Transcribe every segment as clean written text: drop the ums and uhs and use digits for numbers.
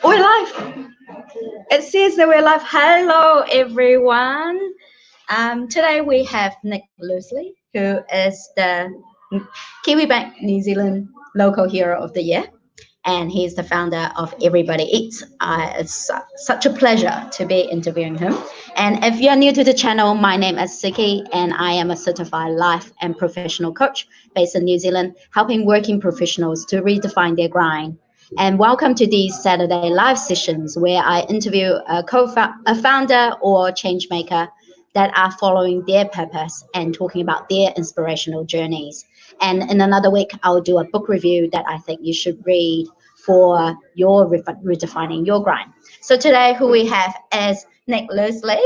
We're live. It says that we're live. Hello, everyone. Today we have Nick Loosley, who is the Kiwi Bank New Zealand Local Hero of the Year, and he's the founder of Everybody Eats. It's such a pleasure to be interviewing him. And if you're new to the channel, my name is Siki, and I am a certified life and professional coach based in New Zealand, helping working professionals to redefine their grind. And welcome to these Saturday live sessions where I interview a founder or change maker that are following their purpose and talking about their inspirational journeys. And in another week, I'll do a book review that I think you should read for your redefining your grind. So today, who we have is Nick Loosley,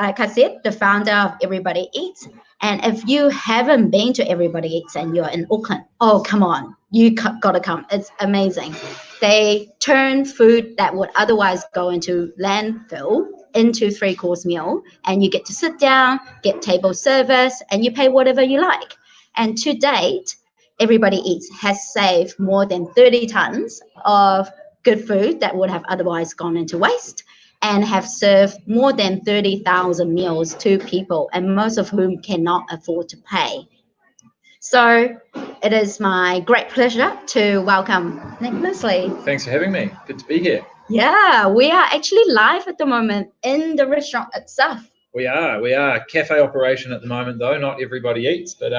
like I said, the founder of Everybody Eats. And if you haven't been to Everybody Eats and you're in Auckland, oh, come on, you got to come. It's amazing. They turn food that would otherwise go into landfill into 3-course meal, and you get to sit down, get table service, and you pay whatever you like. And to date, Everybody Eats has saved more than 30 tons of good food that would have otherwise gone into waste, and have served more than 30,000 meals to people, and most of whom cannot afford to pay. So it is my great pleasure to welcome Nick Loosley. Thanks for having me. Good to be here. Yeah, we are actually live at the moment in the restaurant itself. We are. Cafe operation at the moment, though. Not Everybody Eats, but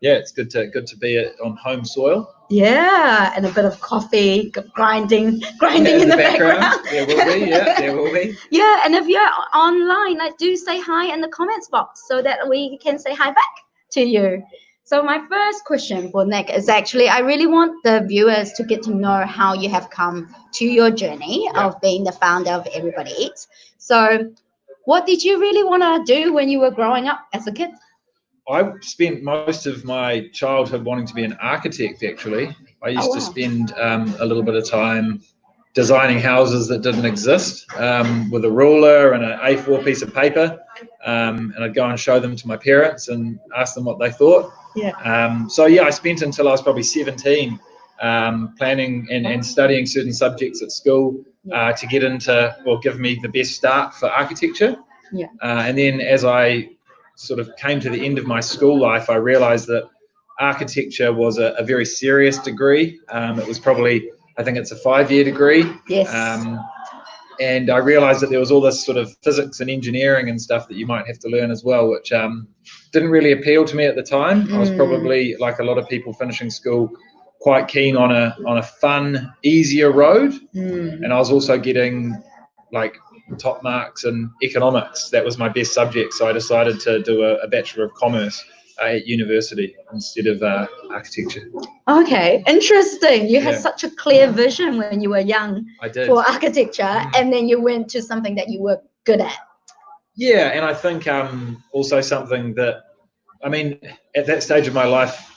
yeah, it's good to be on home soil. Yeah, and a bit of coffee grinding in the background. There will be. Yeah, and if you're online, do say hi in the comments box so that we can say hi back to you. So my first question for Nick is actually, I really want the viewers to get to know how you have come to your journey of being the founder of Everybody Eats. So what did you really want to do when you were growing up as a kid? I spent most of my childhood wanting to be an architect, actually. I used to spend a little bit of time designing houses that didn't exist with a ruler and an A4 piece of paper. And I'd go and show them to my parents and ask them what they thought. I spent until I was probably 17 planning and studying certain subjects at school to get into, or give me the best start for architecture. And then as I sort of came to the end of my school life, I realized that architecture was a very serious degree. It was probably, I think it's a 5-year degree. And I realized that there was all this sort of physics and engineering and stuff that you might have to learn as well, which didn't really appeal to me at the time. I was probably, like a lot of people finishing school, quite keen on a fun, easier road. And I was also getting like top marks in economics. That was my best subject, so I decided to do a Bachelor of Commerce at university instead of architecture. Okay, interesting. You had such a clear vision when you were young for architecture, and then you went to something that you were good at. Yeah, and I think also something that, I mean, at that stage of my life,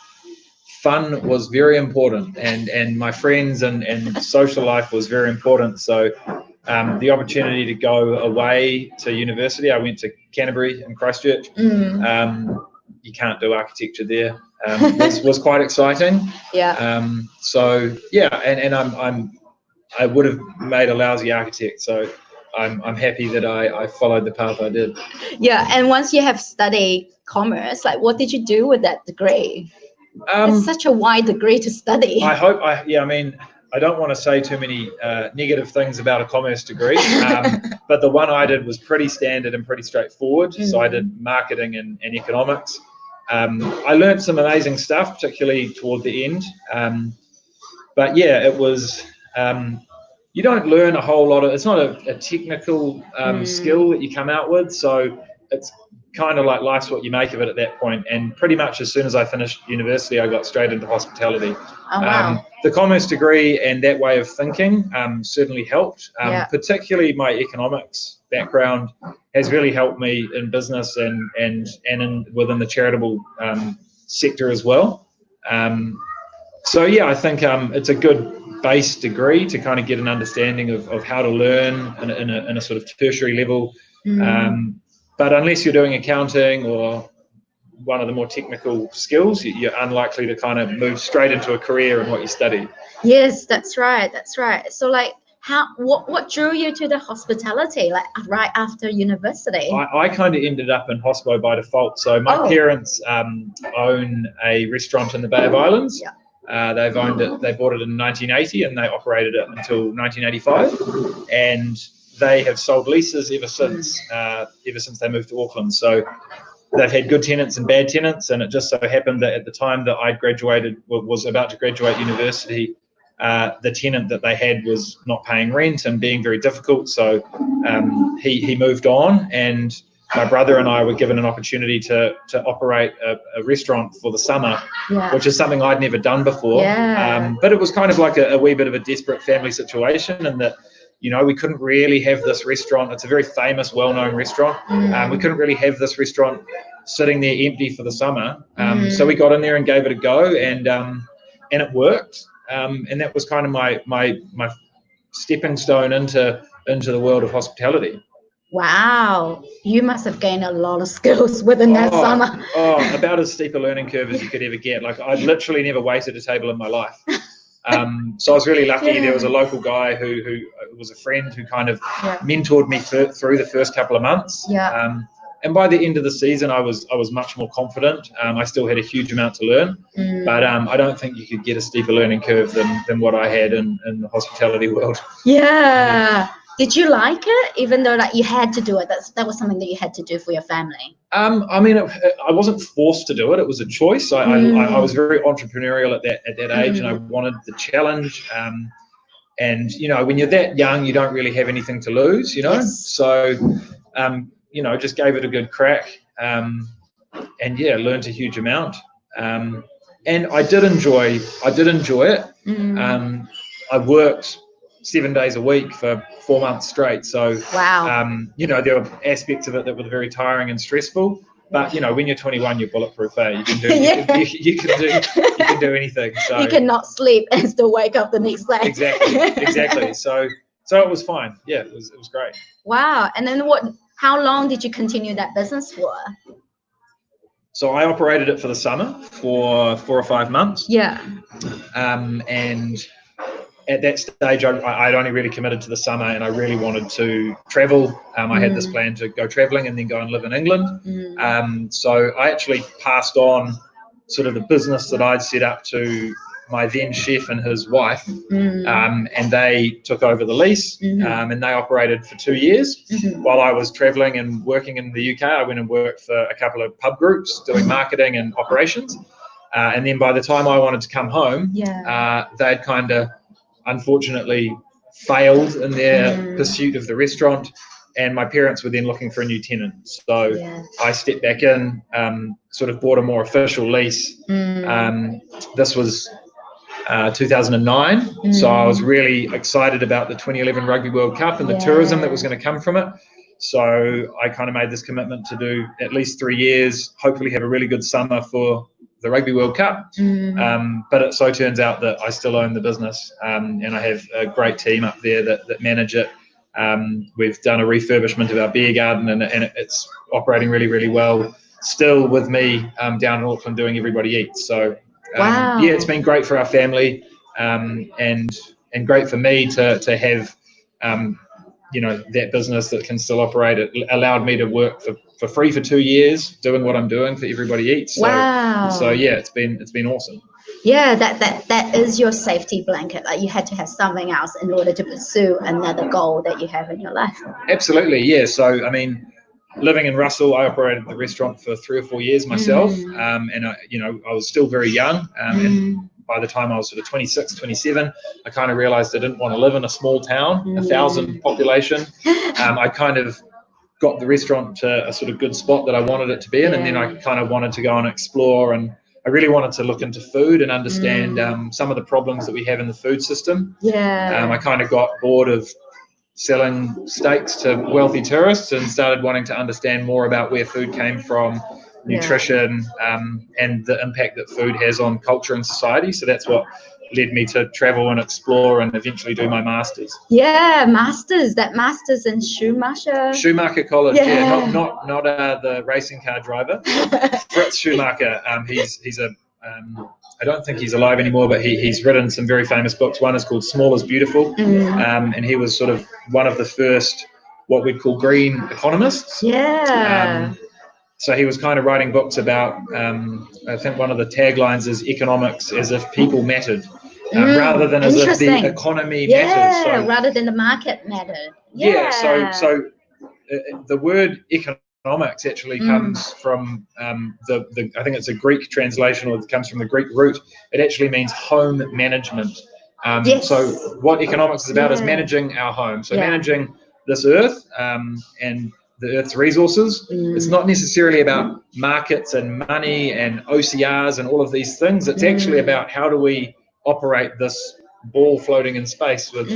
fun was very important, and my friends and social life was very important. So the opportunity to go away to university, I went to Canterbury in Christchurch. You can't do architecture there. Was quite exciting. And I would have made a lousy architect. So I'm happy that I followed the path I did. Yeah, and once you have studied commerce, like what did you do with that degree? It's such a wide degree to study. I don't want to say too many negative things about a commerce degree, but the one I did was pretty standard and pretty straightforward. So I did marketing and economics. I learned some amazing stuff, particularly toward the end. But yeah, it was, you don't learn a whole lot of, it's not a technical skill that you come out with. So it's kind of like life's what you make of it at that point. And pretty much as soon as I finished university, I got straight into hospitality. The commerce degree and that way of thinking certainly helped. Particularly my economics background has really helped me in business and within the charitable sector as well. I think it's a good base degree to kind of get an understanding of how to learn in a sort of tertiary level. But unless you're doing accounting or one of the more technical skills, you're unlikely to kind of move straight into a career in what you study. Yes, that's right. That's right. So like, what drew you to the hospitality, like right after university? I kind of ended up in hospo by default. So my parents own a restaurant in the Bay of Islands. Yeah. They've owned it. They bought it in 1980, and they operated it until 1985. And they have sold leases ever since they moved to Auckland. So they've had good tenants and bad tenants, and it just so happened that at the time that I was about to graduate university, the tenant that they had was not paying rent and being very difficult. So he moved on, and my brother and I were given an opportunity to operate a restaurant for the summer, which is something I'd never done before. But it was kind of like a wee bit of a desperate family situation, and that, you know, we couldn't really have this restaurant. It's a very famous, well-known restaurant. We couldn't really have this restaurant sitting there empty for the summer. So we got in there and gave it a go, and it worked. And that was kind of my stepping stone into the world of hospitality. Wow, you must have gained a lot of skills within that summer. About as steep a learning curve as you could ever get. Like, I'd literally never waited a table in my life. So I was really lucky. There was a local guy who was a friend who kind of mentored me through the first couple of months. And by the end of the season, I was much more confident. I still had a huge amount to learn, but I don't think you could get a steeper learning curve than what I had in the hospitality world. Yeah. Did you like it, even though like you had to do it? That was something that you had to do for your family. I mean, I wasn't forced to do it. It was a choice. I was very entrepreneurial at that age, and I wanted the challenge. And you know, when you're that young, you don't really have anything to lose. You know, so you know, just gave it a good crack. And yeah, learned a huge amount. And I did enjoy it. I worked 7 days a week for 4 months straight. So, you know, there were aspects of it that were very tiring and stressful. But you know, when you're 21, you're bulletproof. You can do you can do anything. So you cannot sleep and still wake up the next day. Exactly. So it was fine. Yeah, it was great. Wow. And then how long did you continue that business for? So I operated it for the summer for 4 or 5 months. Yeah. And at that stage, I'd only really committed to the summer, and I really wanted to travel. I had this plan to go traveling and then go and live in England. So I actually passed on sort of the business that I'd set up to my then chef and his wife, and they took over the lease, and they operated for 2 years. While I was traveling and working in the UK, I went and worked for a couple of pub groups doing marketing and operations. And then by the time I wanted to come home, they'd kind of unfortunately failed in their pursuit of the restaurant, and my parents were then looking for a new tenant. So I stepped back in, sort of bought a more official lease. This was 2009, so I was really excited about the 2011 Rugby World Cup and the tourism that was going to come from it. So I kind of made this commitment to do at least 3 years, hopefully have a really good summer for the Rugby World Cup. But it so turns out that I still own the business, and I have a great team up there that manage it. We've done a refurbishment of our beer garden, and it's operating really, really well. Still with me down in Auckland doing Everybody Eats. So yeah, it's been great for our family, and great for me to have you know, that business that can still operate. It allowed me to work for free for 2 years doing what I'm doing for Everybody Eats. So yeah, it's been awesome. Yeah, that is your safety blanket. Like, you had to have something else in order to pursue another goal that you have in your life. Absolutely, yeah. So I mean, living in Russell, I operated the restaurant for 3 or 4 years myself, and I was still very young, and by the time I was sort of 26, 27, I kind of realized I didn't want to live in a small town, 1,000 population. I kind of got the restaurant to a sort of good spot that I wanted it to be in, and then I kind of wanted to go and explore, and I really wanted to look into food and understand some of the problems that we have in the food system. I kind of got bored of selling steaks to wealthy tourists and started wanting to understand more about where food came from, nutrition, and the impact that food has on culture and society. So that's what led me to travel and explore and eventually do my master's. Yeah, that master's in Schumacher College, yeah, not the racing car driver. Fritz Schumacher, he's a I don't think he's alive anymore, but he's written some very famous books. One is called Small is Beautiful, and he was sort of one of the first what we'd call green economists. Yeah. So he was kind of writing books about, I think one of the taglines is economics as if people mattered, rather than as if the economy mattered. So, rather than the market mattered. Yeah, so the word economics actually comes from the I think it's a Greek translation, or it comes from the Greek root. It actually means home management. So what economics is about is managing our home. So managing this earth and the earth's resources. It's not necessarily about markets and money and OCRs and all of these things. It's actually about how do we operate this ball floating in space with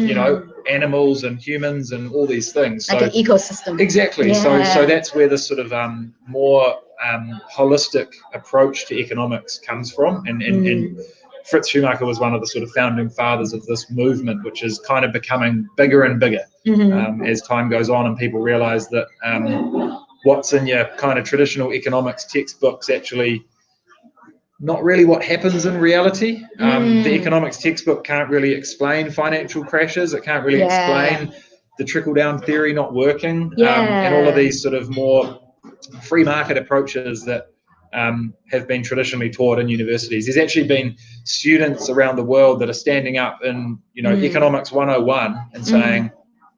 animals and humans and all these things. Like an ecosystem. Exactly. Yeah. So that's where this sort of more holistic approach to economics comes from, and Fritz Schumacher was one of the sort of founding fathers of this movement, which is kind of becoming bigger and bigger as time goes on, and people realize that what's in your kind of traditional economics textbooks actually not really what happens in reality. The economics textbook can't really explain financial crashes. It can't really explain the trickle-down theory not working, and all of these sort of more free market approaches that have been traditionally taught in universities. There's actually been students around the world that are standing up in economics 101 and saying,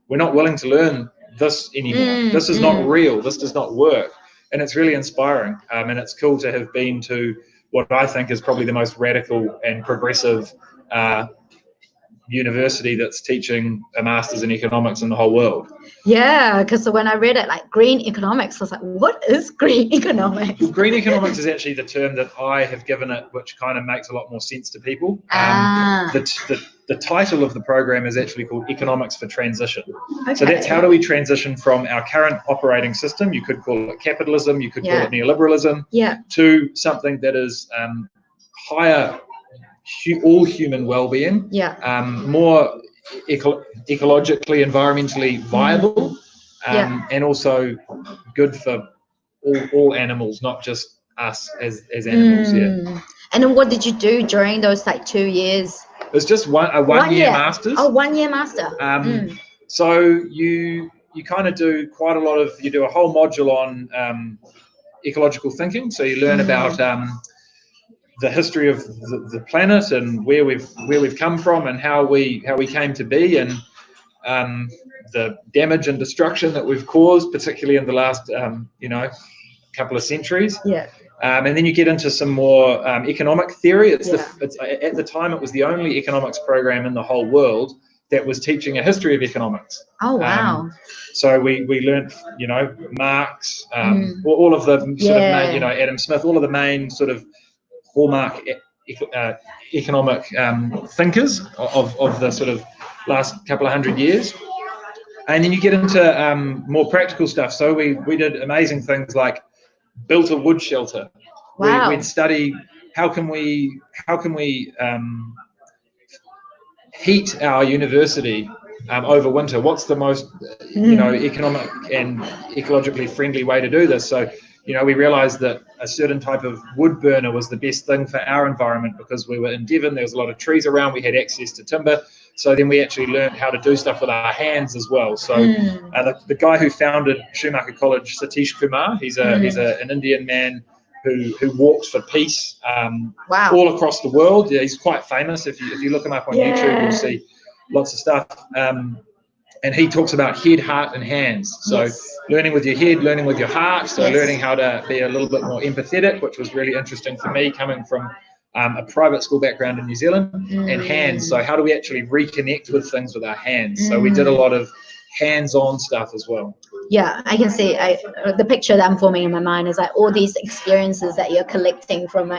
we're not willing to learn this anymore. This is not real. This does not work. And it's really inspiring. And it's cool to have been to what I think is probably the most radical and progressive university that's teaching a master's in economics in the whole world. Yeah, because when I read it, like green economics, I was like, what is green economics? Well, green economics is actually the term that I have given it, which kind of makes a lot more sense to people. The title of the program is actually called Economics for Transition. Okay. So that's how do we transition from our current operating system, you could call it capitalism, you could call it neoliberalism, to something that is higher all human well-being, more ecologically, environmentally viable, and also good for all animals, not just us as animals. And then what did you do during those 2 years? It was just a one-year master's. Oh, 1 year master. So you kind of do quite a lot of, you do a whole module on ecological thinking. So you learn about the history of the planet and where we've come from and how we came to be, and the damage and destruction that we've caused, particularly in the last couple of centuries. And then you get into some more economic theory. It's at the time it was the only economics program in the whole world that was teaching a history of economics. Oh wow! So we learned Marx, all of the sort of main, Adam Smith, all of the main sort of hallmark economic thinkers of the sort of last couple of hundred years. And then you get into more practical stuff. So we did amazing things like built a wood shelter. Wow. We'd study how can we heat our university over winter. What's the most economic and ecologically friendly way to do this? So we realized that a certain type of wood burner was the best thing for our environment because we were in Devon, there was a lot of trees around, we had access to timber. So then we actually learned how to do stuff with our hands as well. So the guy who founded Schumacher College, Satish Kumar, he's an Indian man who walks for peace all across the world. Yeah, he's quite famous. If you look him up on YouTube, you'll see lots of stuff. And he talks about head, heart, and hands. So learning with your head, learning with your heart. So learning how to be a little bit more empathetic, which was really interesting for me coming from a private school background in New Zealand, and hands. So how do we actually reconnect with things with our hands? So we did a lot of hands-on stuff as well. Yeah, I can see the picture that I'm forming in my mind is like all these experiences that you're collecting from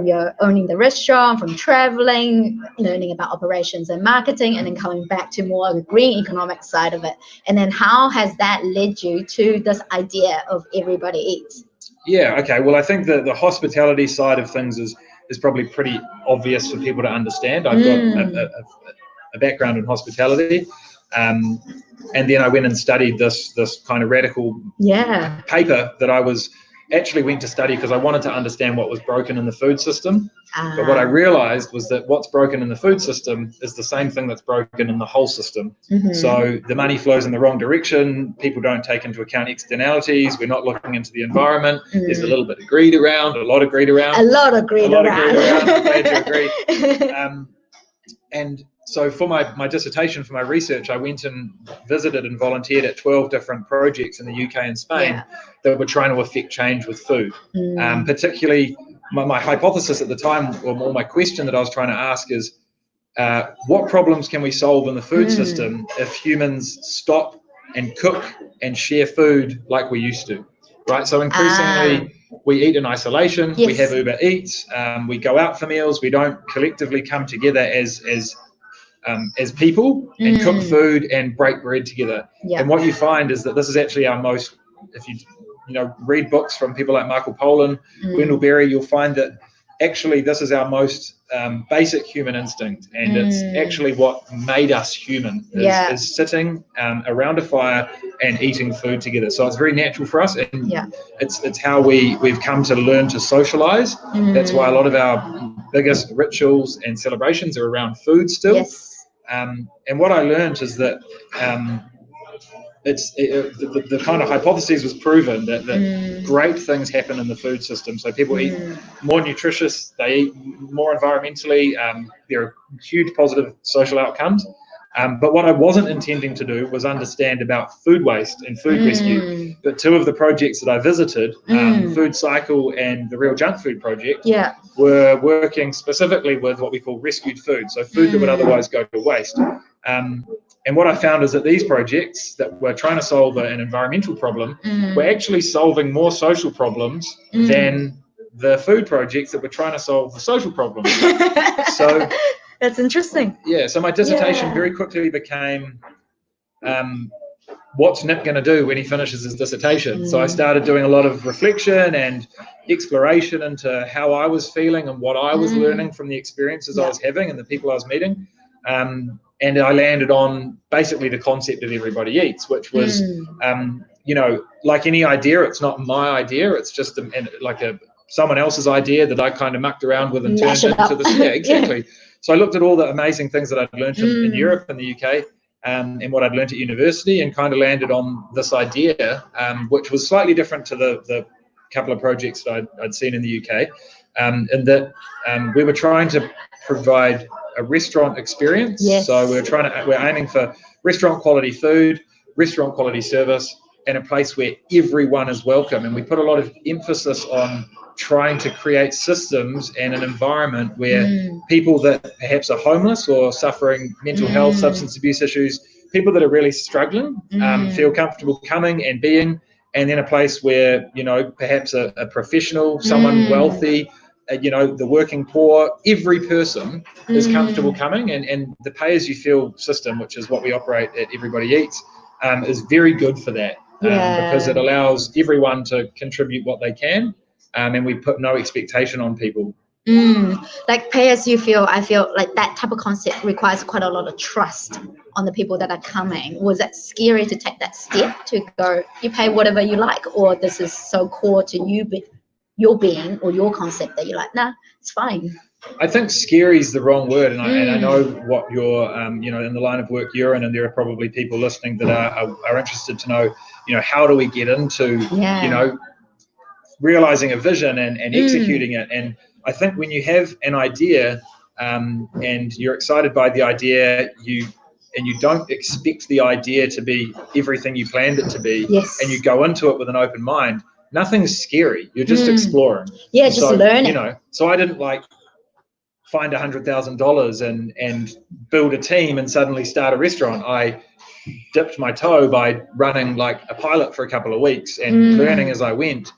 your owning the restaurant, from traveling, learning about operations and marketing, and then coming back to more of the green economic side of it. And then how has that led you to this idea of everybody eats? Yeah, okay. Well, I think that the hospitality side of things is is probably pretty obvious for people to understand. I've got a background in hospitality, and then I went and studied this kind of radical paper that I actually went to study because I wanted to understand what was broken in the food system. But what I realized was that what's broken in the food system is the same thing that's broken in the whole system. So the money flows in the wrong direction. People don't take into account externalities. We're not looking into the environment. There's a little bit of greed around, a lot of greed around. A lot of greed around. I'm glad you agree. And so for my dissertation, for my research, I went and visited and volunteered at 12 different projects in the UK and Spain that were trying to affect change with food. Particularly, my hypothesis at the time, or more my question that I was trying to ask is, what problems can we solve in the food system if humans stop and cook and share food like we used to, right? So increasingly, we eat in isolation, we have Uber Eats, we go out for meals, we don't collectively come together as people and cook food and break bread together. And what you find is that this is actually our most, if you read books from people like Michael Pollan, Wendell Berry, you'll find that actually this is our most basic human instinct, and it's actually what made us human, is sitting around a fire and eating food together. So it's very natural for us, and it's how we've come to learn to socialize. That's why a lot of our biggest rituals and celebrations are around food still. And what I learned is that the kind of hypothesis was proven that great things happen in the food system. So people eat more nutritious, they eat more environmentally, there are huge positive social outcomes. But what I wasn't intending to do was understand about food waste and food rescue. But two of the projects that I visited, Food Cycle and the Real Junk Food Project, were working specifically with what we call rescued food, so food that would otherwise go to waste. And what I found is that these projects that were trying to solve an environmental problem were actually solving more social problems than the food projects that were trying to solve the social problems. So that's interesting. Yeah, so my dissertation very quickly became, what's Nick going to do when he finishes his dissertation? So I started doing a lot of reflection and exploration into how I was feeling and what I was learning from the experiences I was having and the people I was meeting. And I landed on basically the concept of everybody eats, which was, like any idea, it's not my idea. It's just someone else's idea that I kind of mucked around with and turned into this. Yeah, exactly. So I looked at all the amazing things that I'd learned in Europe and the UK, and what I'd learned at university, and kind of landed on this idea, which was slightly different to the couple of projects that I'd seen in the UK, in that we were trying to provide a restaurant experience. So we're aiming for restaurant quality food, restaurant quality service, and a place where everyone is welcome. And we put a lot of emphasis on trying to create systems and an environment where people that perhaps are homeless or suffering mental health, substance abuse issues, people that are really struggling, feel comfortable coming and being, and then a place where, perhaps a professional, someone wealthy, the working poor, every person is comfortable coming, and the pay-as-you-feel system, which is what we operate at Everybody Eats, is very good for that, because it allows everyone to contribute what they can, and we put no expectation on people. Like pay-as-you-feel, I feel like that type of concept requires quite a lot of trust on the people that are coming. Was it scary to take that step to go, you pay whatever you like, or this is so core to you, your being or your concept that you're like, nah, it's fine? I think scary is the wrong word, and I know what you're, in the line of work you're in, and there are probably people listening that are interested to know, how do we get into, realizing a vision and executing it. And I think when you have an idea, and you're excited by the idea, you don't expect the idea to be everything you planned it to be, and you go into it with an open mind, nothing's scary. You're just exploring. Just learning. So I didn't find $100,000 and build a team and suddenly start a restaurant. I dipped my toe by running a pilot for a couple of weeks and learning as I went.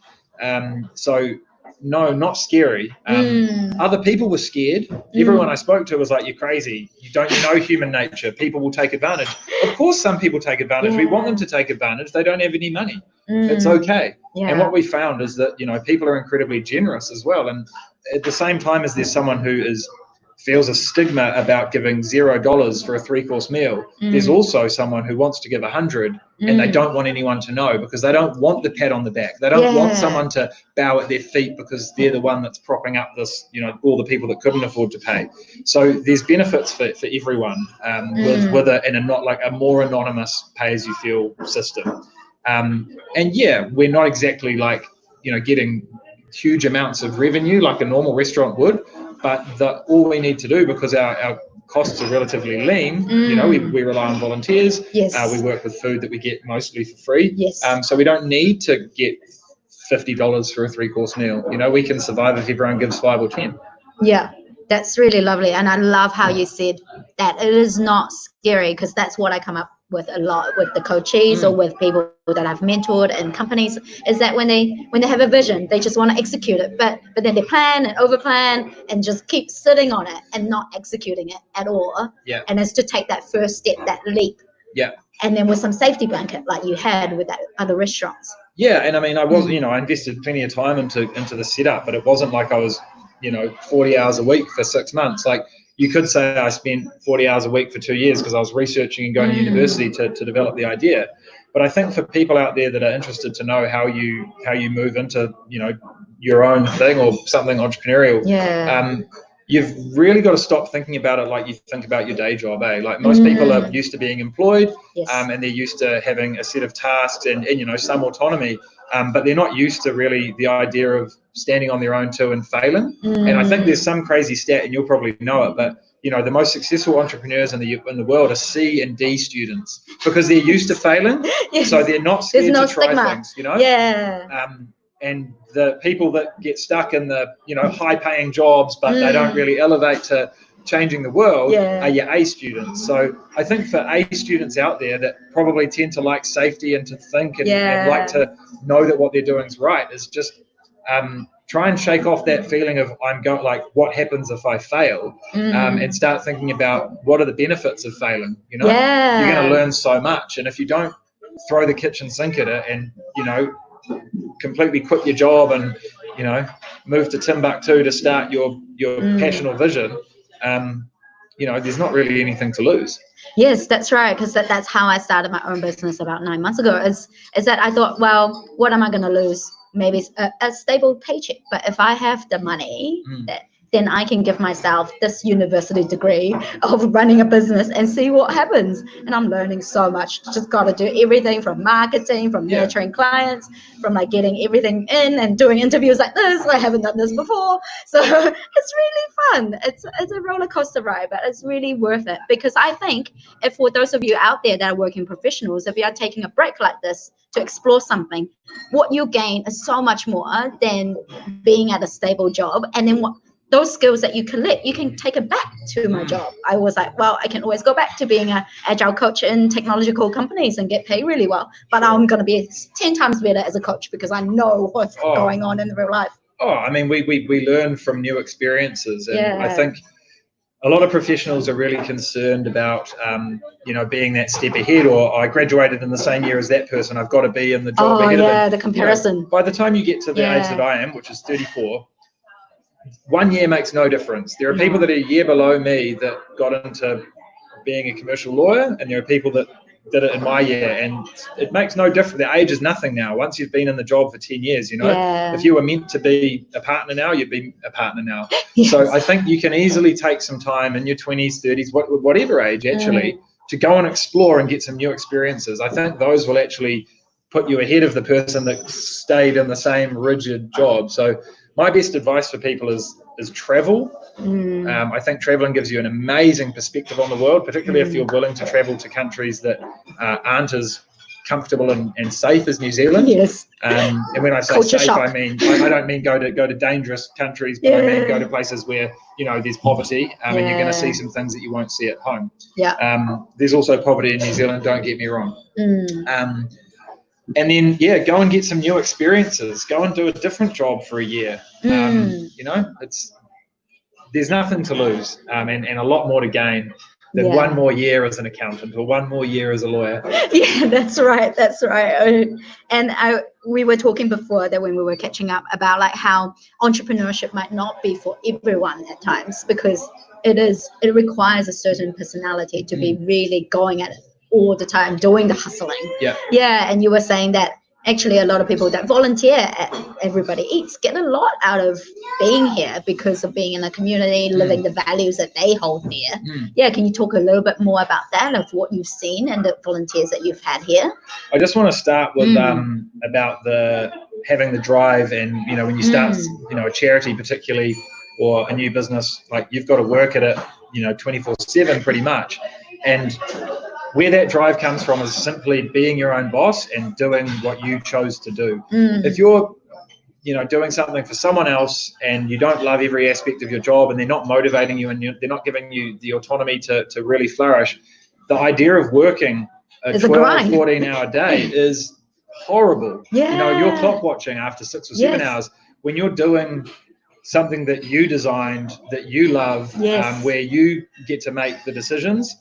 So no, not scary. Other people were scared. Everyone I spoke to was like, you're crazy. You know human nature. People will take advantage. Of course, some people take advantage. We want them to take advantage. They don't have any money. It's okay. Yeah. And what we found is that, you know, people are incredibly generous as well. And at the same time as there's someone who feels a stigma about giving $0 for a 3-course meal, there's also someone who wants to give 100 and they don't want anyone to know because they don't want the pat on the back. They don't want someone to bow at their feet because they're the one that's propping up this, you know, all the people that couldn't afford to pay. So there's benefits for everyone with it in a not like a more anonymous pay-as-you-feel system. And yeah, we're not exactly like, you know, getting huge amounts of revenue like a normal restaurant would, but all we need to do, because our costs are relatively lean, you know, we rely on volunteers. Yes. We work with food that we get mostly for free. Yes. So we don't need to get $50 for a 3-course meal. You know, we can survive if everyone gives 5 or 10. Yeah, that's really lovely. And I love how you said that it is not scary, because that's what I come up with a lot with the coaches or with people that I've mentored in companies, is that when they have a vision, they just want to execute it, but then they plan and overplan and just keep sitting on it and not executing it at all. Yeah. And it's to take that first step, that leap. Yeah. And then with some safety blanket like you had with that other restaurants. Yeah, and I mean, I was, you know, I invested plenty of time into the setup, but it wasn't like I was, you know, 40 hours a week for 6 months. Like, you could say I spent 40 hours a week for 2 years because I was researching and going to university to develop the idea. But I think for people out there that are interested to know how you move into, you know, your own thing or something entrepreneurial, you've really got to stop thinking about it like you think about your day job, eh? Like most people are used to being employed, and they're used to having a set of tasks and you know, some autonomy, but they're not used to really the idea of standing on their own too and failing. And I think there's some crazy stat, and you'll probably know it, but you know, the most successful entrepreneurs in the world are C and D students because they're used to failing, so they're not scared to try things, you know? And the people that get stuck in the, you know, high-paying jobs, but they don't really elevate to changing the world, are your A students. So I think for A students out there that probably tend to like safety and to think and like to know that what they're doing is right, is just try and shake off that feeling of what happens if I fail, and start thinking about what are the benefits of failing. You know, you're going to learn so much, and if you don't throw the kitchen sink at it and, you know, completely quit your job and, you know, move to Timbuktu to start your passion or vision, you know, there's not really anything to lose. Yes, that's right, because that's how I started my own business about 9 months ago, is that I thought, well, what am I going to lose? Maybe it's a stable paycheck, but if I have the money, then I can give myself this university degree of running a business and see what happens. And I'm learning so much. Just got to do everything from marketing, from nurturing clients, from like getting everything in and doing interviews like this. I haven't done this before. So it's really fun. It's a roller coaster ride, but it's really worth it, because I think if for those of you out there that are working professionals, if you are taking a break like this to explore something, what you gain is so much more than being at a stable job. And then those skills that you collect, you can take it back to my job. I was like, well, I can always go back to being an agile coach in technological companies and get paid really well. But I'm going to be 10 times better as a coach because I know what's going on in real life. I mean, we learn from new experiences. And I think a lot of professionals are really concerned about, you know, being that step ahead, or I graduated in the same year as that person, I've got to be in the job ahead of them. The comparison. You know, by the time you get to the age that I am, which is 34, 1 year makes no difference. There are people that are a year below me that got into being a commercial lawyer, and there are people that did it in my year, and it makes no difference. The age is nothing now. Once you've been in the job for 10 years, you know, if you were meant to be a partner now, you'd be a partner now. So I think you can easily take some time in your 20s, 30s, whatever age actually, to go and explore and get some new experiences. I think those will actually put you ahead of the person that stayed in the same rigid job. So my best advice for people is travel. I think traveling gives you an amazing perspective on the world, particularly if you're willing to travel to countries that aren't as comfortable and safe as New Zealand. And when I say Culture safe, shock. I mean I don't mean go to dangerous countries, but I mean go to places where, you know, there's poverty, and you're going to see some things that you won't see at home. There's also poverty in New Zealand, don't get me wrong. And then, go and get some new experiences. Go and do a different job for a year. You know, there's nothing to lose, and a lot more to gain. than one more year as an accountant or one more year as a lawyer. Yeah, that's right. That's right. We were talking before that when we were catching up about like how entrepreneurship might not be for everyone at times, because it requires a certain personality to be really going at it all the time, doing the hustling. Yeah, and you were saying that actually a lot of people that volunteer at Everybody Eats get a lot out of being here because of being in a community, living the values that they hold dear. Yeah, can you talk a little bit more about that, of what you've seen and the volunteers that you've had here? I just want to start with about having the drive, and when you start a charity particularly, or a new business, like you've got to work at it 24/7 pretty much. And where that drive comes from is simply being your own boss and doing what you chose to do. If you're doing something for someone else and you don't love every aspect of your job, and they're not motivating you, and they're not giving you the autonomy to really flourish, the idea of working a 12, 14-hour day is horrible. You're clock watching after 6 or 7 hours when you're doing something that you designed, that you love, where you get to make the decisions,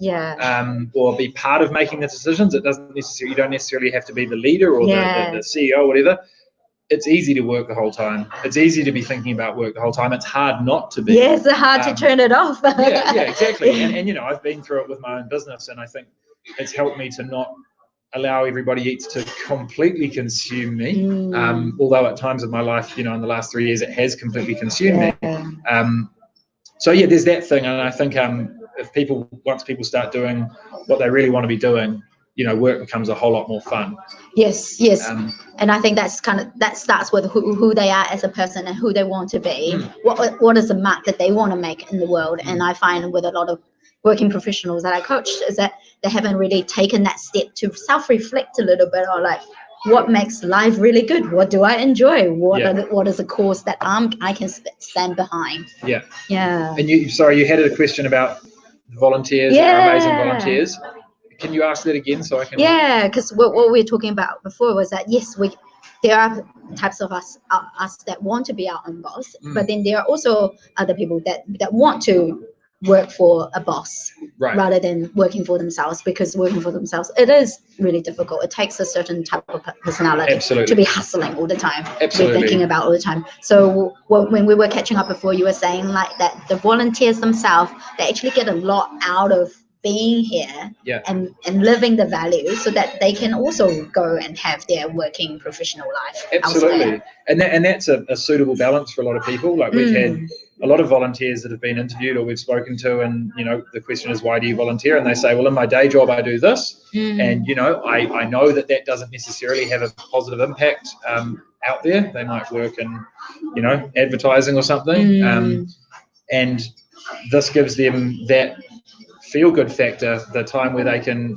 or be part of making the decisions. It doesn't necessarily, you don't necessarily have to be the leader or the CEO or whatever. It's easy to work the whole time. It's easy to be thinking about work the whole time. It's hard not to be. Yes, it's hard to turn it off. yeah, exactly. And I've been through it with my own business, and I think it's helped me to not allow Everybody Eats to completely consume me. Although at times of my life, in the last 3 years, it has completely consumed me. So there's that thing, and I think once people start doing what they really want to be doing, work becomes a whole lot more fun. Yes. And I think that starts with who they are as a person and who they want to be. What is the mark that they want to make in the world? And I find with a lot of working professionals that I coach is that they haven't really taken that step to self-reflect a little bit on like, what makes life really good? What do I enjoy? What is a cause that I can stand behind? Yeah. And you had a question about volunteers, our amazing volunteers. Can you ask that again so I can? Yeah, because what we were talking about before was that there are types of us that want to be our own boss, but then there are also other people that want to work for a boss rather than working for themselves, because working for themselves, it is really difficult. It takes a certain type of personality to be hustling all the time, to be thinking about all the time. So when we were catching up before, you were saying like that the volunteers themselves, they actually get a lot out of being here and living the values, so that they can also go and have their working professional life elsewhere. And that's a suitable balance for a lot of people. Like we've had a lot of volunteers that have been interviewed or we've spoken to, and the question is, why do you volunteer? And they say, well, in my day job I do this, and I know that doesn't necessarily have a positive impact out there. They might work in advertising or something, and this gives them that feel-good factor, the time where they can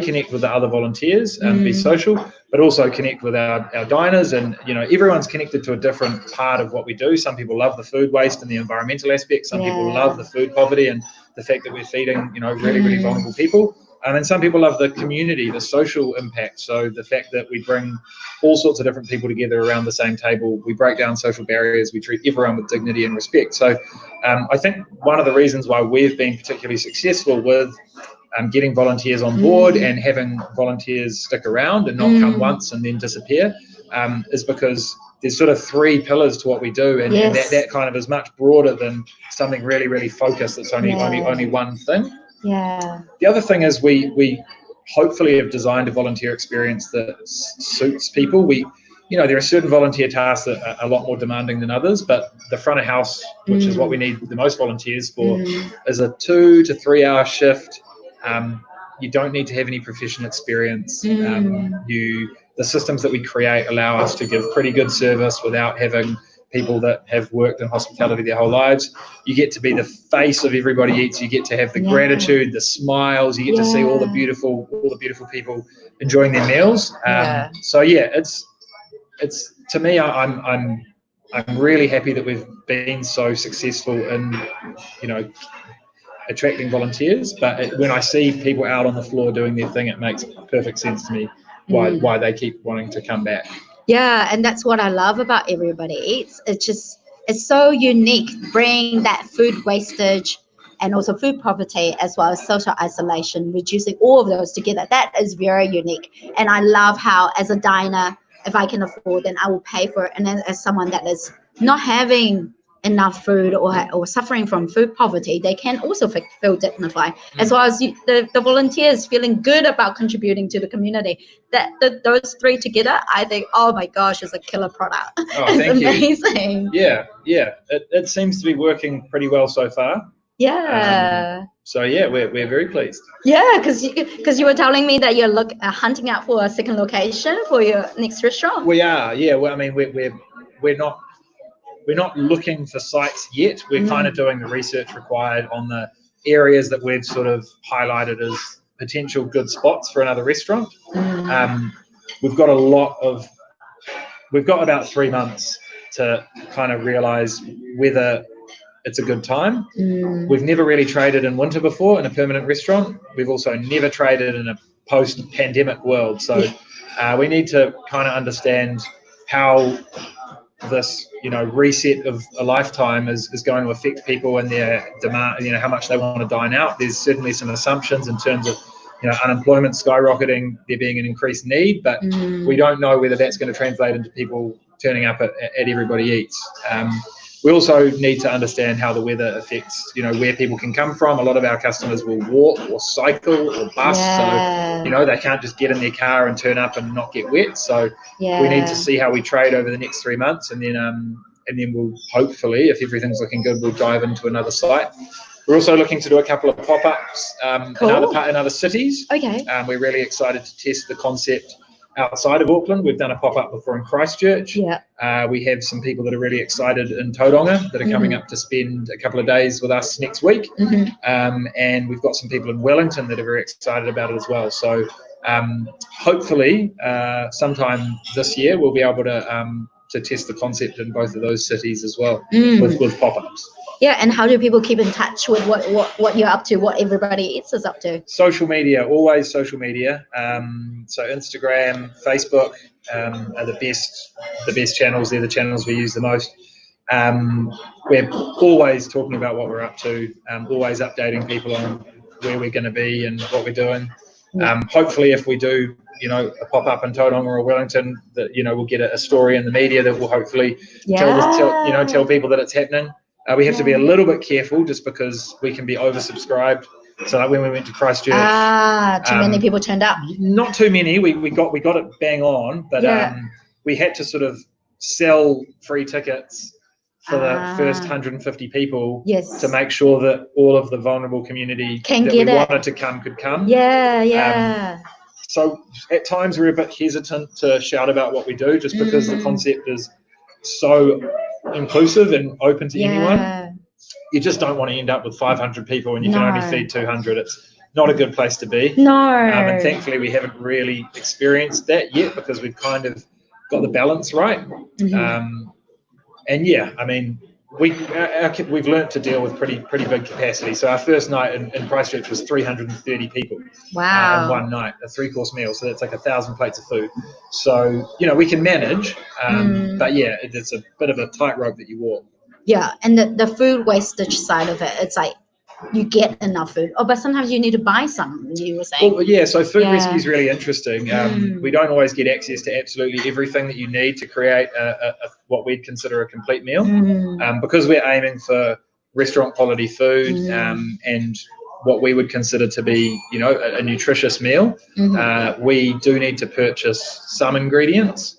connect with the other volunteers and be social, but also connect with our diners. And everyone's connected to a different part of what we do. Some people love the food waste and the environmental aspect. Some people love the food poverty and the fact that we're feeding really, really vulnerable people. And some people love the community, the social impact. So the fact that we bring all sorts of different people together around the same table, we break down social barriers, we treat everyone with dignity and respect. So I think one of the reasons why we've been particularly successful with getting volunteers on board and having volunteers stick around and not come once and then disappear is because there's sort of 3 pillars to what we do, and that kind of is much broader than something really, really focused that's only one thing. The other thing is we hopefully have designed a volunteer experience that suits people. There are certain volunteer tasks that are a lot more demanding than others, but the front of house, which is what we need the most volunteers for, is a 2 to 3 hour shift. You don't need to have any professional experience. The systems that we create allow us to give pretty good service without having people that have worked in hospitality their whole lives. You get to be the face of Everybody Eats. You get to have the gratitude, the smiles. You get to see all the beautiful people enjoying their meals. So it's to me, I'm really happy that we've been so successful in attracting volunteers. But when I see people out on the floor doing their thing, it makes perfect sense to me why they keep wanting to come back. Yeah, and that's what I love about Everybody Eats. It's so unique, bringing that food wastage and also food poverty, as well as social isolation, reducing all of those together. That is very unique. And I love how, as a diner, if I can afford, then I will pay for it. And then as someone that is not having enough food or suffering from food poverty, they can also feel dignified, as well as the volunteers feeling good about contributing to the community. Those three together, I think, oh my gosh, it's a killer product. Oh, it's thank amazing. you. Yeah. It seems to be working pretty well so far. Yeah. So yeah, we're very pleased. Yeah, because you were telling me that you're hunting out for a second location for your next restaurant. We are, yeah. Well, I mean, we're not looking for sites yet. We're kind of doing the research required on the areas that we've sort of highlighted as potential good spots for another restaurant. We've got about 3 months to kind of realize whether it's a good time. We've never really traded in winter before in a permanent restaurant. We've also never traded in a post-pandemic world. So we need to kind of understand how this reset of a lifetime is going to affect people and their demand, how much they want to dine out. There's certainly some assumptions in terms of unemployment skyrocketing, there being an increased need, but we don't know whether that's going to translate into people turning up at Everybody Eats. We also need to understand how the weather affects, where people can come from. A lot of our customers will walk or cycle or bus, so they can't just get in their car and turn up and not get wet. So we need to see how we trade over the next 3 months, and then we'll hopefully, if everything's looking good, we'll dive into another site. We're also looking to do a couple of pop-ups in other cities. Okay. We're really excited to test the concept outside of Auckland. We've done a pop-up before in Christchurch. Yeah. We have some people that are really excited in Tauranga that are coming up to spend a couple of days with us next week. And we've got some people in Wellington that are very excited about it as well. So hopefully sometime this year we'll be able to test the concept in both of those cities as well with pop-ups. Yeah, and how do people keep in touch with what you're up to, what Everybody Eats is up to? Social media, always social media. So Instagram, Facebook are the best channels. They're the channels we use the most. We're always talking about what we're up to, always updating people on where we're going to be and what we're doing. Hopefully, if we do, a pop-up in Tauranga or Wellington, that we'll get a story in the media that will hopefully tell people that it's happening. We have to be a little bit careful just because we can be oversubscribed. So like when we went to Christchurch, too many people turned up. Not too many. We got it bang on, but we had to sort of sell free tickets for the first 150 people to make sure that all of the vulnerable community wanted to come could come. So at times we're a bit hesitant to shout about what we do just because the concept is so inclusive and open to anyone. You just don't want to end up with 500 people and you can only feed 200. It's not a good place to be. And thankfully we haven't really experienced that yet because we've kind of got the balance right. And yeah, I mean, we've learnt to deal with pretty big capacity. So our first night in Christchurch was 330 people. Wow. In one night, a 3-course meal. So that's like 1,000 plates of food. So, we can manage, but yeah, it's a bit of a tightrope that you walk. Yeah, and the food wastage side of it, it's like you get enough food. Oh, but sometimes you need to buy some, you were saying. Well, yeah, so food rescue is really interesting. We don't always get access to absolutely everything that you need to create what we'd consider a complete meal. Because we're aiming for restaurant quality food and what we would consider to be, a nutritious meal, we do need to purchase some ingredients.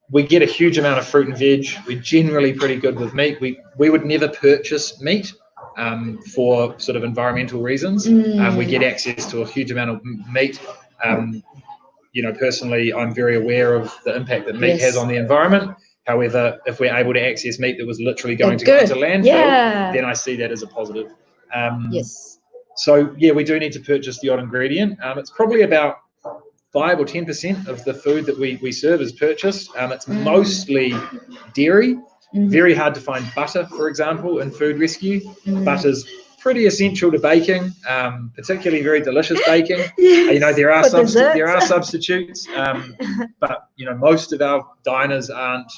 We get a huge amount of fruit and veg. We're generally pretty good with meat. We would never purchase meat for sort of environmental reasons. We get access to a huge amount of meat. Personally, I'm very aware of the impact that meat has on the environment. However, if we're able to access meat that was literally going to go to landfill, then I see that as a positive. So, yeah, we do need to purchase the odd ingredient. It's probably about 5 or 10% of the food that we serve is purchased. It's mostly dairy. Very hard to find butter, for example, in food rescue. Butter's pretty essential to baking, particularly very delicious baking. There are substitutes, but most of our diners aren't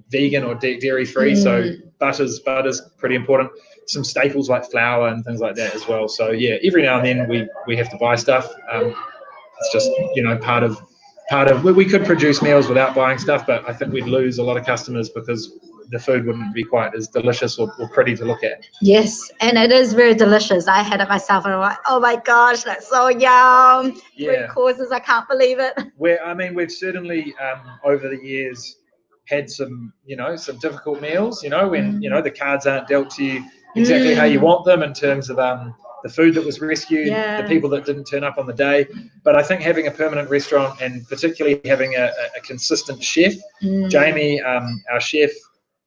vegan or dairy free. So butter's pretty important. Some staples like flour and things like that as well. So yeah, every now and then we have to buy stuff. It's just part of we could produce meals without buying stuff, but I think we'd lose a lot of customers because the food wouldn't be quite as delicious or pretty to look at. Yes, and it is very delicious. I had it myself and I'm like, oh my gosh, that's so yum. Yeah. 3 courses, I can't believe it. We've certainly over the years had some difficult meals, when the cards aren't dealt to you exactly how you want them in terms of the food that was rescued, the people that didn't turn up on the day. But I think having a permanent restaurant and particularly having a consistent chef, Jamie, our chef,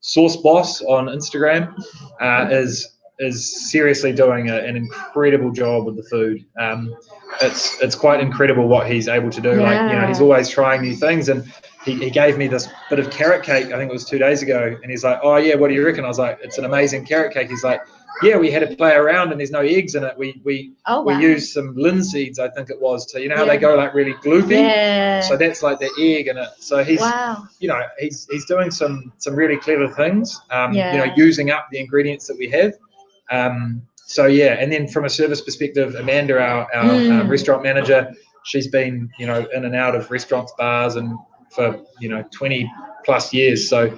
Sauce Boss on Instagram, is seriously doing an incredible job with the food. It's quite incredible what he's able to do. Like, he's always trying new things, and he gave me this bit of carrot cake, I think it was 2 days ago, and he's like, oh yeah, what do you reckon? I was like, it's an amazing carrot cake. He's like, yeah, we had to play around and there's no eggs in it. We used some linseeds, I think it was, to how they go like really gloopy. Yeah. So that's like the egg in it. So he's he's doing some really clever things. Using up the ingredients that we have. So yeah, and then from a service perspective, Amanda, our restaurant manager, she's been in and out of restaurants, bars, and for 20 plus years. So,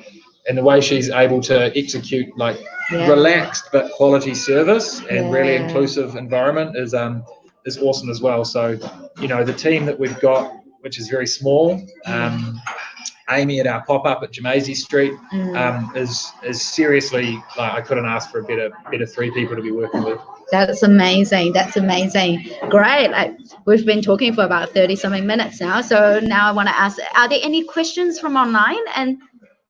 and the way she's able to execute like relaxed but quality service and really inclusive environment is awesome as well. So the team that we've got, which is very small, Amy at our pop-up at Jamaizi Street, is seriously, like, I couldn't ask for a better 3 people to be working with. That's amazing. Great. We've been talking for about 30 something minutes now. So now I want to ask, are there any questions from online? And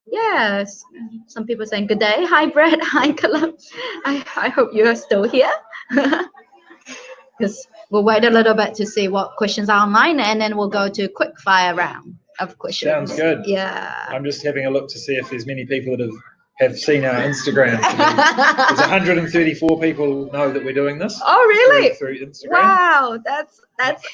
yes, some people saying good day. Hi, Brett. Hi, Callum. I hope you are still here. Because we'll wait a little bit to see what questions are online, and then we'll go to a quick fire round of questions. Sounds good. Yeah. I'm just having a look to see if there's many people that have seen our Instagram. There's 134 people know that we're doing this. Oh, really? Through Instagram. Wow, that's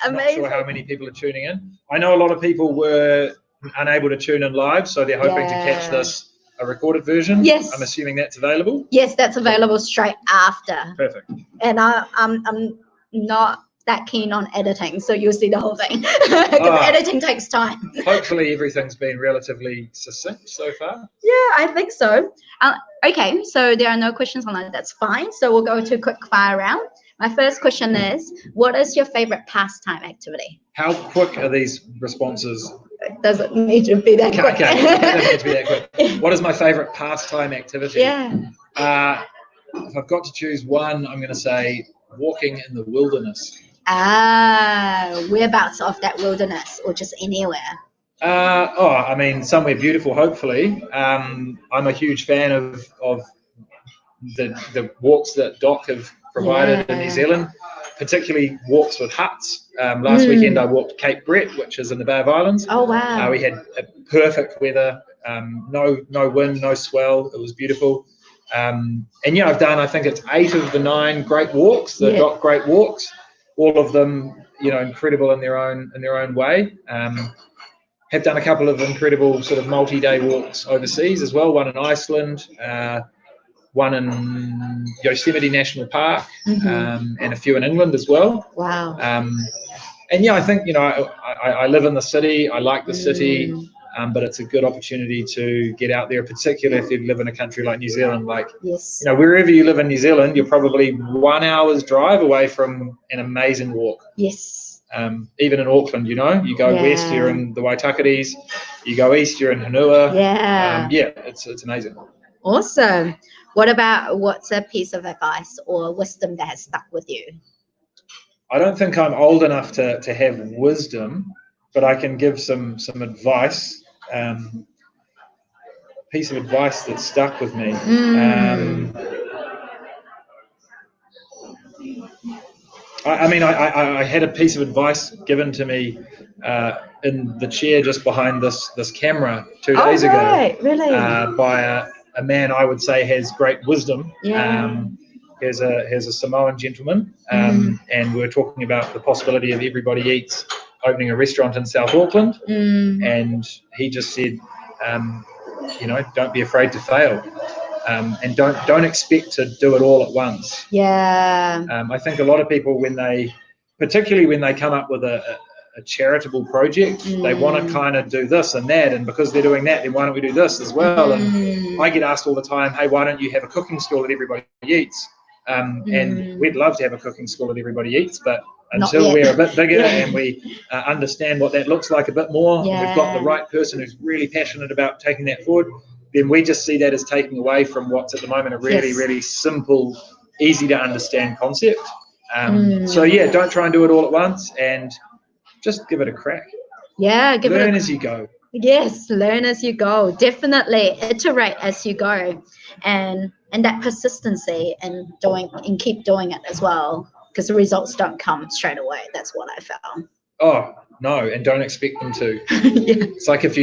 amazing. Not sure how many people are tuning in. I know a lot of people were unable to tune in live, so they're hoping to catch this a recorded version. Yes. I'm assuming that's available. Yes, that's available straight after. Perfect. And I'm not that keen on editing, so you'll see the whole thing because editing takes time. Hopefully everything's been relatively succinct so far. Yeah, I think so. Okay, so there are no questions online. That's fine. So we'll go to a quick fire round. My first question is, what is your favorite pastime activity? How quick are these responses? It doesn't need to be that quick. Okay, it doesn't need to be that quick. What is my favorite pastime activity? Yeah. If I've got to choose one, I'm going to say walking in the wilderness. Whereabouts of that wilderness, or just anywhere? Somewhere beautiful, hopefully. I'm a huge fan of the walks that Doc have provided in New Zealand, particularly walks with huts. Last weekend I walked Cape Brett, which is in the Bay of Islands. Oh, wow. We had perfect weather, no wind, no swell. It was beautiful. I've done, I think it's 8 of the 9 great walks, the Doc Great Walks. All of them, incredible in their own way. Have done a couple of incredible sort of multi-day walks overseas as well. One in Iceland, one in Yosemite National Park, and a few in England as well. Wow. I think I live in the city. I like the city. But it's a good opportunity to get out there, particularly if you live in a country like New Zealand. Like, wherever you live in New Zealand, you're probably 1 hour's drive away from an amazing walk. Yes. Even in Auckland, you go west, you're in the Waitakates. You go east, you're in Hanua. Yeah. It's amazing. Awesome. What's a piece of advice or wisdom that has stuck with you? I don't think I'm old enough to have wisdom, but I can give some advice. Piece of advice that stuck with me. I had a piece of advice given to me in the chair just behind this camera 2 days ago. Really? By a man I would say has great wisdom. Yeah. Here's a Samoan gentleman, and we're talking about the possibility of Everybody Eats opening a restaurant in South Auckland, and he just said, don't be afraid to fail, and don't expect to do it all at once. Yeah. I think a lot of people, particularly when they come up with a charitable project, they want to kind of do this and that, and because they're doing that, then why don't we do this as well? And I get asked all the time, hey, why don't you have a cooking school that everybody eats? And we'd love to have a cooking school that everybody eats, but until we're a bit bigger and we understand what that looks like a bit more, and we've got the right person who's really passionate about taking that forward, then we just see that as taking away from what's at the moment a really, really simple, easy to understand concept. So yeah, don't try and do it all at once, and just give it a crack. Yeah, learn as you go. Yes, learn as you go. Definitely iterate as you go, and that persistency and keep doing it as well, because the results don't come straight away. That's what I found. Oh no, and don't expect them to. It's like if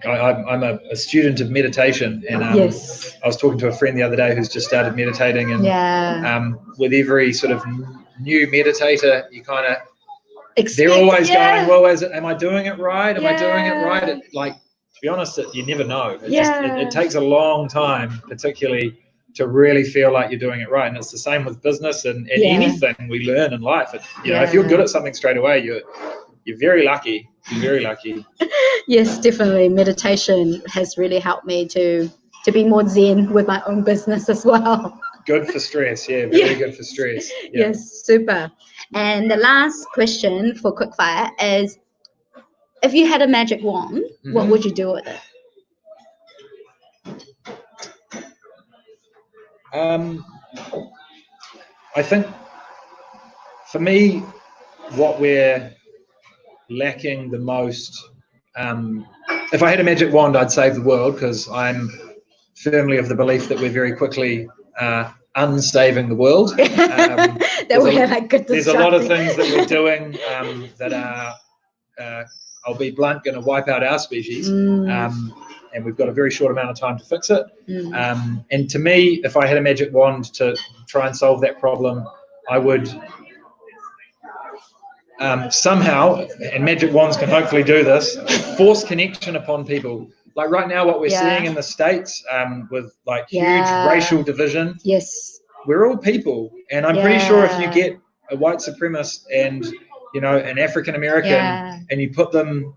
I'm a student of meditation, and I was talking to a friend the other day who's just started meditating, and with every sort of new meditator, you kind of they're always going, well, am I doing it right? Am I doing it right? To be honest, you never know. It takes a long time, particularly to really feel like you're doing it right. And it's the same with business and anything we learn in life. If you're good at something straight away, you're very lucky. You're very lucky. Yes, definitely. Meditation has really helped me to be more zen with my own business as well. Good for stress, very good for stress. Yeah. Yes, super. And the last question for quickfire is, if you had a magic wand, what would you do with it? I think for me, what we're lacking the most, if I had a magic wand, I'd save the world, because I'm firmly of the belief that we're very quickly unsaving the world. There's a lot of things that we're doing that are, I'll be blunt, going to wipe out our species, and we've got a very short amount of time to fix it. And to me, if I had a magic wand to try and solve that problem, I would somehow, and magic wands can hopefully do this, force connection upon people. Like right now, what we're seeing in the States with like huge racial division. Yes. We're all people. And I'm pretty sure if you get a white supremacist and, an African American and you put them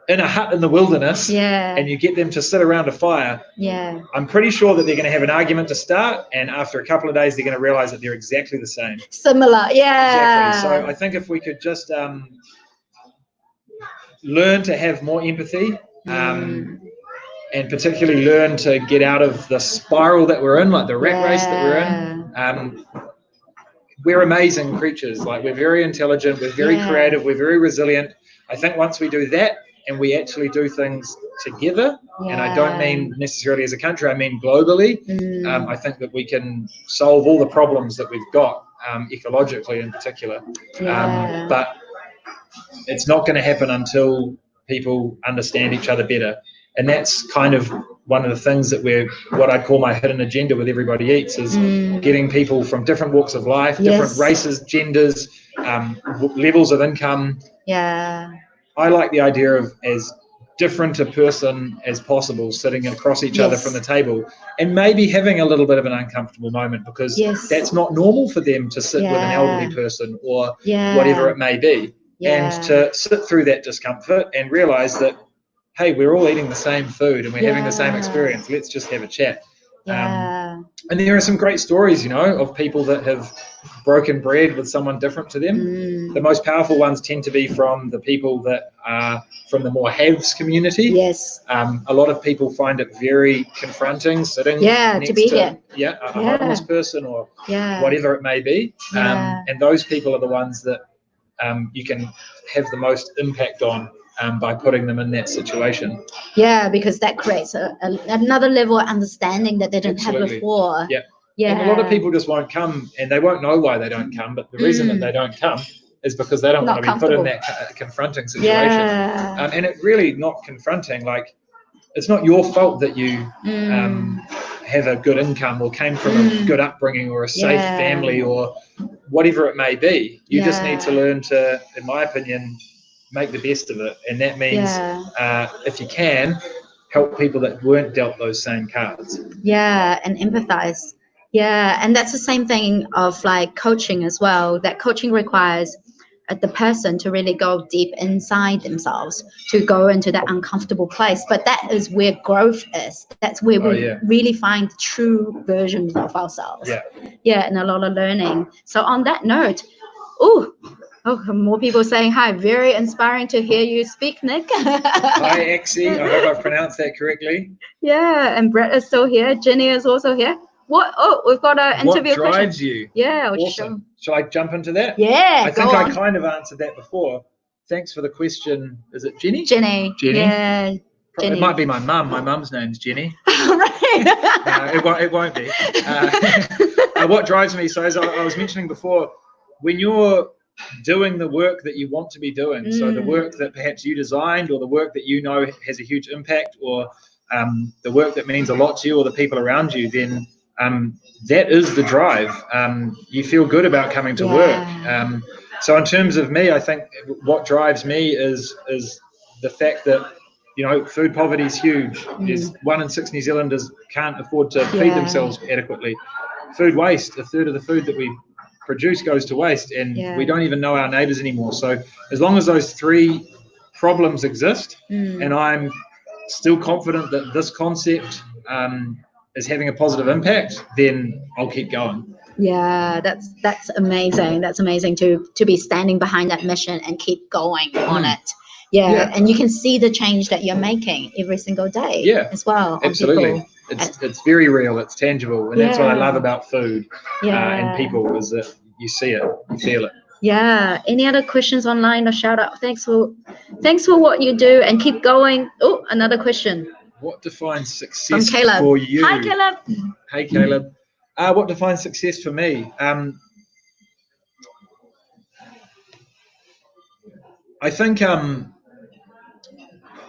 in a hut in the wilderness and you get them to sit around a fire, I'm pretty sure that they're going to have an argument to start. And after a couple of days, they're going to realize that they're exactly the same. Similar. Exactly. So I think if we could just learn to have more empathy, and particularly learn to get out of the spiral that we're in, like the rat race that we're in. We're amazing creatures. Like, we're very intelligent, we're very creative, we're very resilient. I think once we do that and we actually do things together, and I don't mean necessarily as a country, I mean globally, I think that we can solve all the problems that we've got, ecologically in particular. But it's not going to happen until people understand each other better. And that's kind of one of the things that what I'd call my hidden agenda with Everybody Eats, is getting people from different walks of life, different races, genders, levels of income. I like the idea of as different a person as possible sitting across each other from the table, and maybe having a little bit of an uncomfortable moment, because that's not normal for them to sit with an elderly person or whatever it may be. And to sit through that discomfort and realize that, hey, we're all eating the same food and we're having the same experience. Let's just have a chat. And there are some great stories, of people that have broken bread with someone different to them. The most powerful ones tend to be from the people that are from the more haves community. A lot of people find it very confronting sitting next to a homeless person or whatever it may be. And those people are the ones that you can have the most impact on by putting them in that situation. Because that creates another level of understanding that they didn't have before. And a lot of people just won't come, and they won't know why they don't come, but the reason that they don't come is because they don't want to be put in that confronting situation. And it really not confronting. Like, it's not your fault that you have a good income or came from a good upbringing or a safe family or whatever it may be. You just need to learn to, in my opinion, make the best of it. And that means, if you can, help people that weren't dealt those same cards. Yeah, and empathize. Yeah, and that's the same thing of like coaching as well. That coaching requires the person to really go deep inside themselves, to go into that uncomfortable place. But that is where growth is. That's where we really find true versions of ourselves. Yeah, and a lot of learning. So on that note, oh, more people saying hi. Very inspiring to hear you speak, Nick. Hi, Exie. I hope I've pronounced that correctly. Yeah, and Brett is still here. Jenny is also here. What? Oh, we've got an interview question. What drives question. you? Yeah. Awesome. Shall I jump into that? Yeah. I think I kind of answered that before. Thanks for the question. Is it Jenny? Jenny. Yeah. Jenny. It might be my mum. My mum's name's Jenny. Right. No, it won't be. What drives me? So as I was mentioning before, when you're doing the work that you want to be doing, so the work that perhaps you designed, or the work that you know has a huge impact, or the work that means a lot to you, or the people around you, then that is the drive. You feel good about coming to work. So in terms of me, I think what drives me is the fact that, you know, food poverty is huge. There's 1 in 6 New Zealanders can't afford to feed themselves adequately. Food waste, a third of the food that we produce goes to waste, and we don't even know our neighbours anymore. So as long as those 3 problems exist, and I'm still confident that this concept is having a positive impact, then I'll keep going. Yeah, that's amazing. That's amazing to be standing behind that mission and keep going on it. Yeah, and you can see the change that you're making every single day. As well. Absolutely. It's very real. It's tangible, and that's what I love about food and people, is that you see it, you feel it. Yeah. Any other questions online or shout out? Thanks for what you do and keep going. Oh, another question. What defines success for you? Hi, Caleb. Hey, Caleb. What defines success for me? I think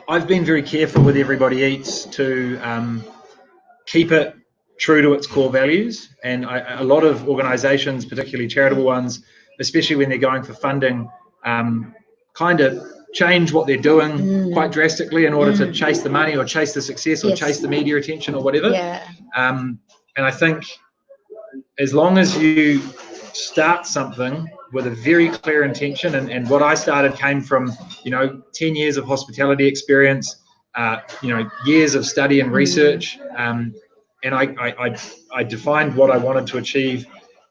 I've been very careful with Everybody Eats to keep it true to its core values. And a lot of organisations, particularly charitable ones, especially when they're going for funding, kind of change what they're doing quite drastically in order to chase the money, or chase the success, or chase the media attention, or whatever. And I think as long as you start something with a very clear intention, and what I started came from, 10 years of hospitality experience, years of study and research, and I defined what I wanted to achieve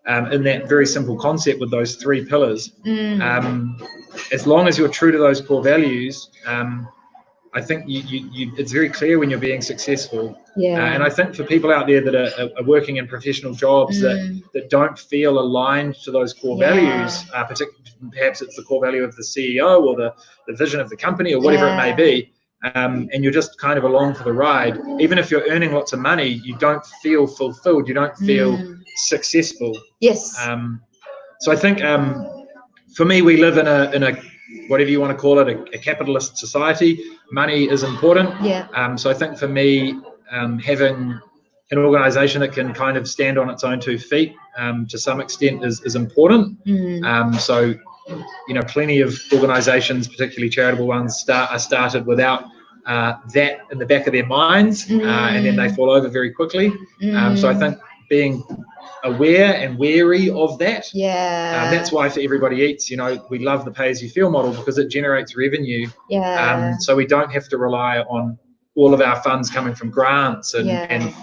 in that very simple concept with those 3 pillars. As long as you're true to those core values, I think it's very clear when you're being successful. And I think for people out there that are working in professional jobs that don't feel aligned to those core values, particularly perhaps it's the core value of the CEO, or the vision of the company, or whatever it may be, and you're just kind of along for the ride, even if you're earning lots of money, you don't feel fulfilled, you don't feel successful. So I think for me, we live in a whatever you want to call it, a capitalist society. Money is important. So I think for me, having an organisation that can kind of stand on its own 2 feet to some extent is important. So, plenty of organisations, particularly charitable ones, are started without that in the back of their minds, and then they fall over very quickly. So I think being aware and wary of that. That's why for Everybody Eats, we love the pay-as-you-feel model, because it generates revenue. So we don't have to rely on all of our funds coming from grants and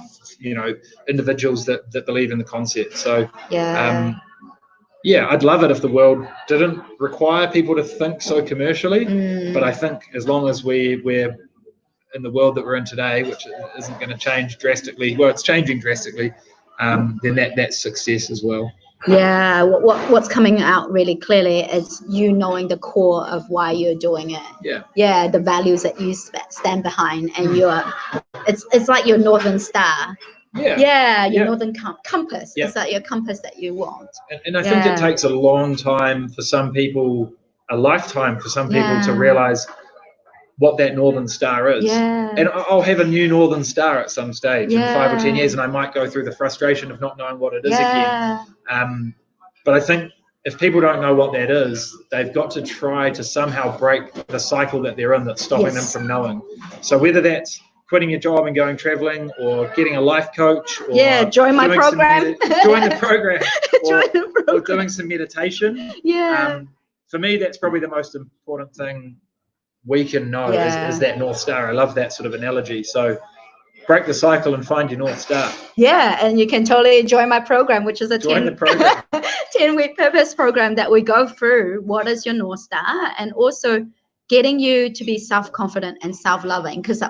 individuals that believe in the concept. So I'd love it if the world didn't require people to think so commercially, but I think as long as we're in the world that we're in today, which isn't going to change drastically, well, it's changing drastically, then that's success as well. What's coming out really clearly is you knowing the core of why you're doing it. The values that you stand behind, and it's like your northern star. Your northern compass. It's like your compass that you want. And I think it takes a long time for some people, a lifetime for some people, to realize what that northern star is. And I'll have a new northern star at some stage in 5 or 10 years, and I might go through the frustration of not knowing what it is again. But I think if people don't know what that is, they've got to try to somehow break the cycle that they're in that's stopping them from knowing. So whether that's quitting your job and going traveling, or getting a life coach, or join my program. Join the program, or doing some meditation. For me, that's probably the most important thing we can know is that North Star. I love that sort of analogy. So break the cycle and find your North Star. And you can totally join my program, which is a 10-week purpose program that we go through. What is your North Star? And also getting you to be self-confident and self-loving, because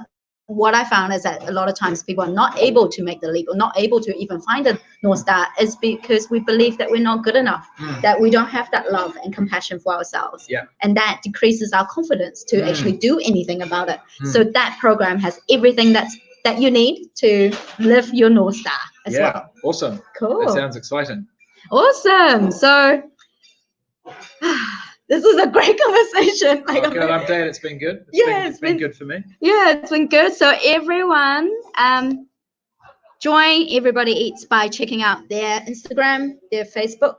what I found is that a lot of times people are not able to make the leap, or not able to even find a North Star, is because we believe that we're not good enough, that we don't have that love and compassion for ourselves. And that decreases our confidence to actually do anything about it. So that program has everything that you need to live your North Star as well. Awesome. Cool. That sounds exciting. Awesome. So this is a great conversation. Good. I'm glad it's been good. It's been good for me. It's been good. So everyone, join Everybody Eats by checking out their Instagram, their Facebook,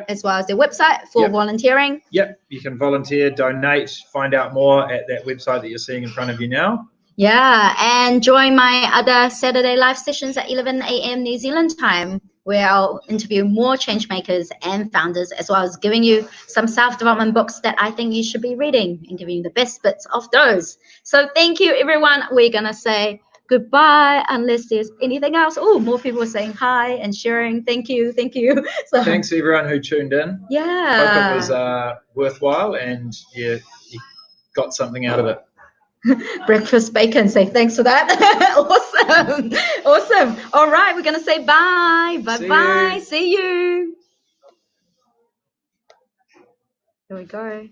as well as their website for volunteering. You can volunteer, donate, find out more at that website that you're seeing in front of you now. And join my other Saturday live sessions at 11 a.m. New Zealand time, where I'll interview more change makers and founders, as well as giving you some self-development books that I think you should be reading and giving you the best bits of those. So thank you, everyone. We're going to say goodbye unless there's anything else. Oh, more people are saying hi and sharing. Thank you. So, thanks, everyone who tuned in. Hope it was worthwhile and you got something out of it. Breakfast bacon, say thanks for that. Awesome. All right, we're gonna say bye. See you. Here we go.